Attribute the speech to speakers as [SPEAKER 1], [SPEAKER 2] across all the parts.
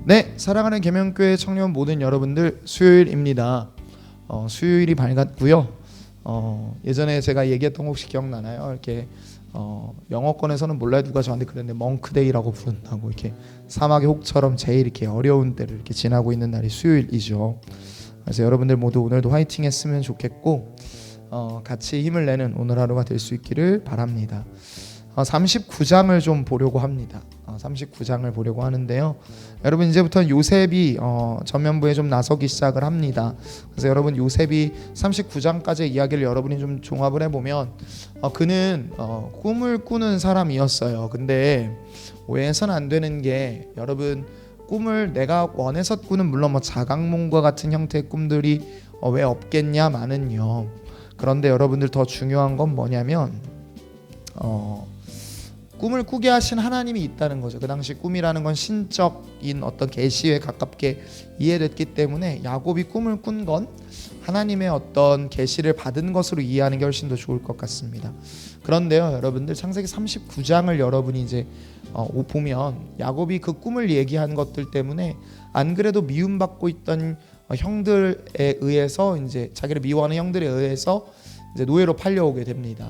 [SPEAKER 1] 네, 사랑하는 계명교회 청년 모든 여러분들, 수요일입니다. 수요일이 밝았고요. 예전에 제가 얘기했던 거 혹시 기억나나요? 이렇게 영어권에서는 몰라요. 누가 저한테 그랬는데 멍크데이라고 부른다고. 이렇게 사막의 혹처럼 제일 이렇게 어려운 때를 이렇게 지나고 있는 날이 수요일이죠. 그래서 여러분들 모두 오늘도 화이팅했으면 좋겠고 같이 힘을 내는 오늘 하루가 될 수 있기를 바랍니다. 39장을 좀 보려고 합니다. 39장을 보려고 하는데요. 여러분 이제부터 요셉이 전면부에 좀 나서기 시작을 합니다. 그래서 여러분 요셉이 39장까지의 이야기를 여러분이 좀 종합을 해보면 그는 꿈을 꾸는 사람이었어요. 근데 오해해서는 안 되는 게 여러분 꿈을 내가 원해서 꾸는 물론 뭐 자각몽과 같은 형태의 꿈들이 왜 없겠냐마는요. 그런데 여러분들 더 중요한 건 뭐냐면 꿈을 꾸게 하신 하나님이 있다는 거죠. 그 당시 꿈이라는 건 신적인 어떤 계시에 가깝게 이해됐기 때문에 야곱이 꿈을 꾼 건 하나님의 어떤 계시를 받은 것으로 이해하는 게 훨씬 더 좋을 것 같습니다. 그런데요, 여러분들 창세기 39장을 여러분이 이제 보면 야곱이 그 꿈을 얘기한 것들 때문에 안 그래도 미움받고 있던 형들에 의해서 이제 자기를 미워하는 형들에 의해서 이제 노예로 팔려오게 됩니다.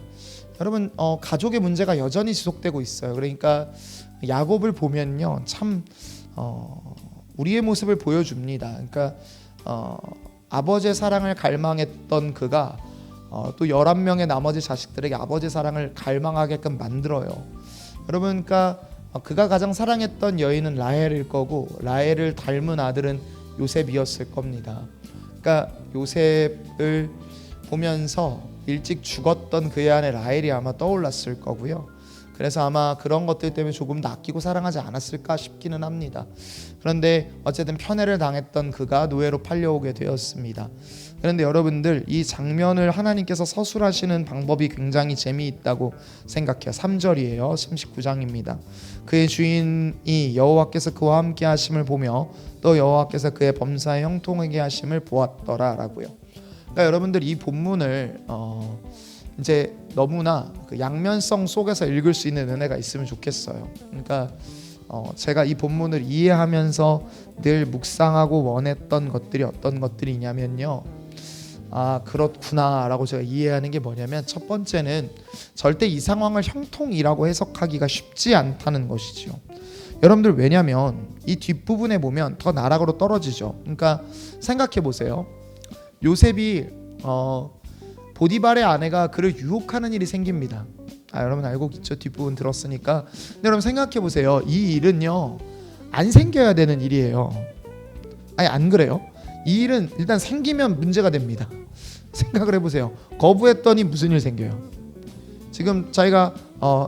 [SPEAKER 1] 여러분 가족의 문제가 여전히 지속되고 있어요. 그러니까 야곱을 보면요 참 우리의 모습을 보여줍니다. 그러니까 아버지의 사랑을 갈망했던 그가 또 11명의 나머지 자식들에게 아버지의 사랑을 갈망하게끔 만들어요. 여러분 그러니까 그가 가장 사랑했던 여인은 라헬일 거고 라헬을 닮은 아들은 요셉이었을 겁니다. 그러니까 요셉을 보면서 일찍 죽었던 그의 아내 라헬이 아마 떠올랐을 거고요. 그래서 아마 그런 것들 때문에 조금 더 아끼고 사랑하지 않았을까 싶기는 합니다. 그런데 어쨌든 편애를 당했던 그가 노예로 팔려오게 되었습니다. 그런데 여러분들 이 장면을 하나님께서 서술하시는 방법이 굉장히 재미있다고 생각해요. 3절이에요. 39장입니다. 그의 주인이 여호와께서 그와 함께 하심을 보며 또 여호와께서 그의 범사에 형통하게 하심을 보았더라 라고요. 그러니까 여러분들 이 본문을 이제 너무나 그 양면성 속에서 읽을 수 있는 은혜가 있으면 좋겠어요. 그러니까 제가 이 본문을 이해하면서 늘 묵상하고 원했던 것들이 어떤 것들이냐면요. 그렇구나 라고 제가 이해하는 게 뭐냐면 첫 번째는 절대 이 상황을 형통이라고 해석하기가 쉽지 않다는 것이죠. 여러분들 왜냐면 이 뒷부분에 보면 더 나락으로 떨어지죠. 그러니까 생각해 보세요. 요셉이 보디발의 아내가 그를 유혹하는 일이 생깁니다. 여러분 알고 있죠? 뒷부분 들었으니까. 근데 여러분 생각해 보세요. 이 일은요 안 생겨야 되는 일이에요. 아니 안 그래요? 이 일은 일단 생기면 문제가 됩니다. 생각을 해보세요. 거부했더니 무슨 일 생겨요? 지금 자기가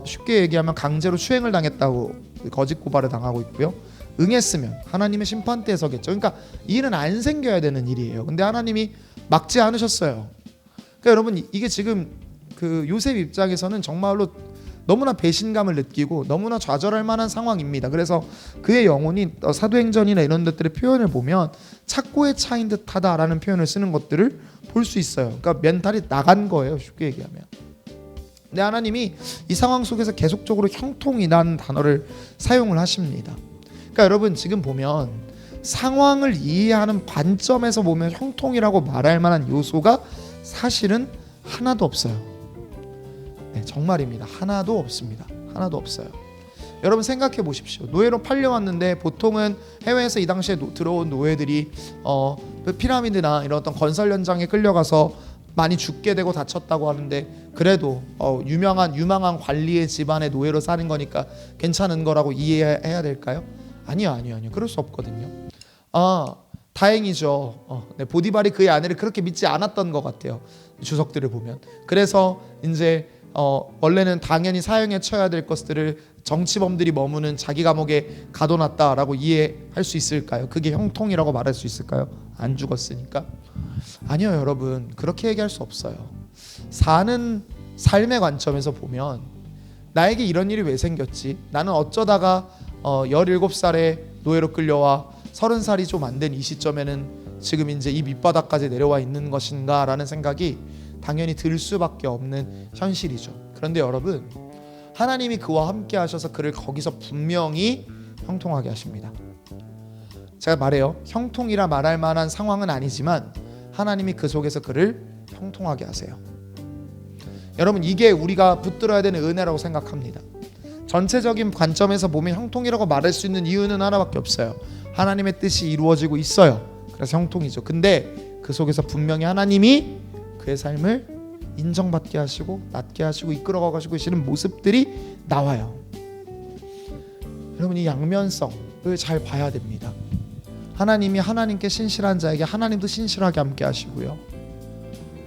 [SPEAKER 1] 쉽게 얘기하면 강제로 추행을 당했다고 거짓 고발을 당하고 있고요. 응했으면 하나님의 심판대에 서겠죠. 그러니까 이 일은 안 생겨야 되는 일이에요. 근데 하나님이 막지 않으셨어요. 그러니까 여러분 이게 지금 그 요셉 입장에서는 정말로 너무나 배신감을 느끼고 너무나 좌절할 만한 상황입니다. 그래서 그의 영혼이 사도행전이나 이런 것들의 표현을 보면 착고에 차인 듯하다라는 표현을 쓰는 것들을 볼 수 있어요. 그러니까 멘탈이 나간 거예요. 쉽게 얘기하면. 근데 하나님이 이 상황 속에서 계속적으로 형통이라는 단어를 사용을 하십니다. 그러니까 여러분 지금 보면 상황을 이해하는 관점에서 보면 형통이라고 말할 만한 요소가 사실은 하나도 없어요. 네, 정말입니다. 하나도 없습니다. 하나도 없어요. 여러분 생각해 보십시오. 노예로 팔려왔는데 보통은 해외에서 이 당시에 들어온 노예들이 피라미드나 이런 어떤 건설 현장에 끌려가서 많이 죽게 되고 다쳤다고 하는데 그래도 유망한 관리의 집안의 노예로 사는 거니까 괜찮은 거라고 이해해야 될까요? 아니요. 그럴 수 없거든요. 다행이죠. 네, 보디발이 그의 아내를 그렇게 믿지 않았던 것 같아요. 주석들을 보면. 그래서 이제 원래는 당연히 사형에 처해야 될 것들을 정치범들이 머무는 자기 감옥에 가둬놨다라고 이해할 수 있을까요? 그게 형통이라고 말할 수 있을까요? 안 죽었으니까. 아니요, 여러분. 그렇게 얘기할 수 없어요. 사는 삶의 관점에서 보면 나에게 이런 일이 왜 생겼지? 나는 어쩌다가 17살에 노예로 끌려와 30살이 좀 안 된 이 시점에는 지금 이제 이 밑바닥까지 내려와 있는 것인가 라는 생각이 당연히 들 수밖에 없는 현실이죠. 그런데 여러분 하나님이 그와 함께 하셔서 그를 거기서 분명히 형통하게 하십니다. 제가 말해요. 형통이라 말할 만한 상황은 아니지만 하나님이 그 속에서 그를 형통하게 하세요. 여러분, 이게 우리가 붙들어야 되는 은혜라고 생각합니다. 전체적인 관점에서 보면 형통이라고 말할 수 있는 이유는 하나밖에 없어요. 하나님의 뜻이 이루어지고 있어요. 그래서 형통이죠. 근데 그 속에서 분명히 하나님이 그의 삶을 인정받게 하시고 낫게 하시고 이끌어가 가시고 계시는 모습들이 나와요. 여러분, 이 양면성을 잘 봐야 됩니다. 하나님이 하나님께 신실한 자에게 하나님도 신실하게 함께 하시고요.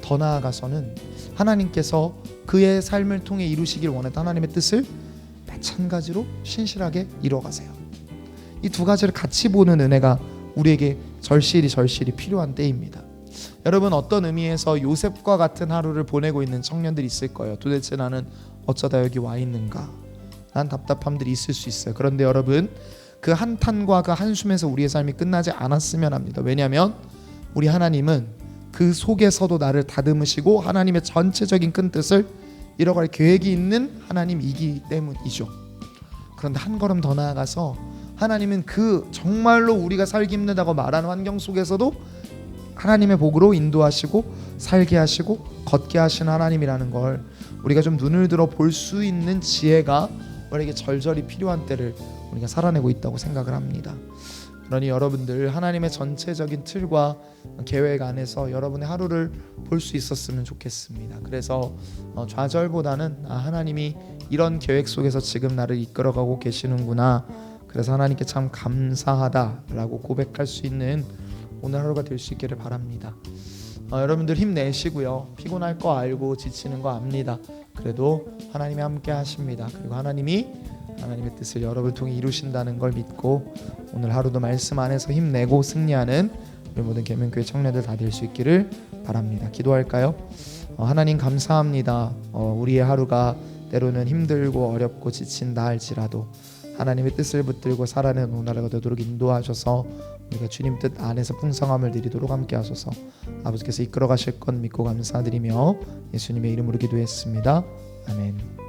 [SPEAKER 1] 더 나아가서는 하나님께서 그의 삶을 통해 이루시길 원했던 하나님의 뜻을 마찬가지로 신실하게 이뤄가세요. 이 두 가지를 같이 보는 은혜가 우리에게 절실히 필요한 때입니다. 여러분, 어떤 의미에서 요셉과 같은 하루를 보내고 있는 청년들이 있을 거예요. 도대체 나는 어쩌다 여기 와 있는가? 난 답답함들이 있을 수 있어요. 그런데 여러분, 그 한탄과 그 한숨에서 우리의 삶이 끝나지 않았으면 합니다. 왜냐하면 우리 하나님은 그 속에서도 나를 다듬으시고 하나님의 전체적인 큰 뜻을 이뤄갈 계획이 있는 하나님이기 때문이죠. 그런데 한 걸음 더 나아가서 하나님은 그 정말로 우리가 살기 힘들다고 말하는 환경 속에서도 하나님의 복으로 인도하시고 살게 하시고 걷게 하시는 하나님이라는 걸 우리가 좀 눈을 들어 볼 수 있는 지혜가 우리에게 절절히 필요한 때를 우리가 살아내고 있다고 생각을 합니다. 그러니 여러분들, 하나님의 전체적인 틀과 계획 안에서 여러분의 하루를 볼 수 있었으면 좋겠습니다. 그래서 좌절보다는 하나님이 이런 계획 속에서 지금 나를 이끌어가고 계시는구나, 그래서 하나님께 참 감사하다라고 고백할 수 있는 오늘 하루가 될 수 있기를 바랍니다. 여러분들 힘내시고요. 피곤할 거 알고 지치는 거 압니다. 그래도 하나님이 함께 하십니다. 그리고 하나님이 하나님의 뜻을 여러분을 통해 이루신다는 걸 믿고 오늘 하루도 말씀 안에서 힘내고 승리하는 우리 모든 계명교회 청년들 다 될 수 있기를 바랍니다. 기도할까요? 하나님 감사합니다. 우리의 하루가 때로는 힘들고 어렵고 지친다 할지라도 하나님의 뜻을 붙들고 살아내는 오늘 하루가 되도록 인도하셔서 우리가 주님 뜻 안에서 풍성함을 누리도록 함께 하소서. 아버지께서 이끌어 가실 것 믿고 감사드리며 예수님의 이름으로 기도했습니다. 아멘.